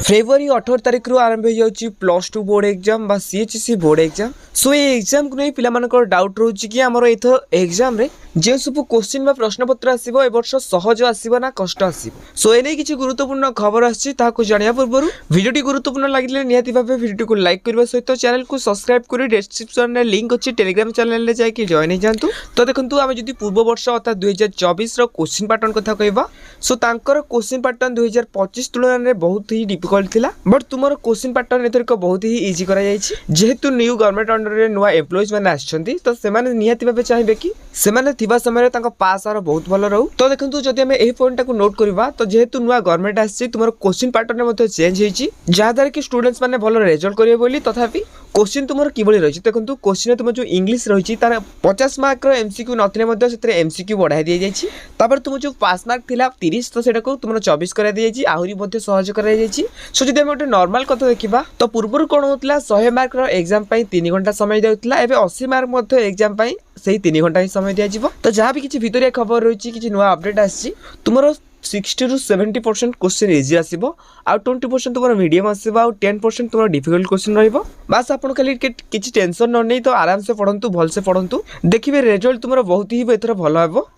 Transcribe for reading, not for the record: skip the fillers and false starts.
February 18 तारिख रु आरंभ हो जाऊँगी +2 बोर्ड एग्जाम बा सीएचसी बोर्ड एग्जाम। सो ये एग्जाम को नहीं पिला डाउट रोचे कि आमर एथर एग्जाम रे जो सब क्वेश्चन बा प्रश्न पत्र आसीबो ए वर्ष सहज आसीबो ना कष्ट आसीबो। सो एने किछि गुरुत्वपूर्ण खबर आछि ताको जानिया पूर्व वीडियोटी गुरुत्वपूर्ण लागिले निहाती भाबे वीडियो को लाइक करबा सहित चैनल को सब्सक्राइब करी डिस्क्रिप्शन रे लिंक अछि टेलीग्राम चैनल रे जाई कि जॉइन हो जांतु। तो देखंतु आमे जदि पूर्व वर्ष अर्थात 2024 रो क्वेश्चन पैटर्न कथा कहबा सो तांकर क्वेश्चन पैटर्न 2025 तुलना रे बहुत ही डिफिकल्ट थिला बट तुमर क्वेश्चन पैटर्न एथर को बहुत ही इजी करा जायछि जेहेतु न्यू गवर्नमेंट अंडर रे नुवा एम्प्लॉइज माने आछंती तो सेमाने निहाती भाबे चाहिबे कि सेमाने थिबा समय रे तांको पास आरो बहुत भलो रहू। तो देखंतु जदि हमें एही पॉइंट को नोट करबा तो जेहेतु नुवा गवर्नमेंट आछि तुमर क्वेश्चन पैटर्न मध्ये चेंज हेछि जा द्वारा कि स्टूडेंट्स माने भलो रिजल्ट करिवे बोली तथापि क्वेश्चन तुमर किबळी रहिछि देखंतु क्वेश्चन तुम जो इंग्लिश रहिछि तार 50 मार्क रो एमसीक्यू नथिले मध्ये सेतरे एमसीक्यू बढ़ाई दिया जायछि तापर तुम जो पास मार्क थिला 30 तो सेटा को तुमर 24 करा दिया जायछि आहुरी मध्ये सहज करा जायछि। सो जदि हम गोटे नॉर्मल कथा देखिबा तो पूर्वर कोन होतला 100 मार्क रो एग्जाम पई 3 घंटा समय देउतला एबे 80 मार्क मध्ये एग्जाम पई सही 3 घंटा ही समय दिया जिवो। तो जहाँ भी किछि भितरिया खबर रहिछि किछि नुवा अपडेट आछि तुमरो 60 to 70% क्वेश्चन इजी आसीबो आ 20% तुमर मीडियम आसीबो आ 10% तुमर डिफिकल्ट क्वेश्चन रहइबो। बस आपन खाली किछि टेंशन न नै तो आराम से पढंतु भल से पढंतु देखिबे रिजल्ट तुमर बहुत ही एथरा भलो हेबो।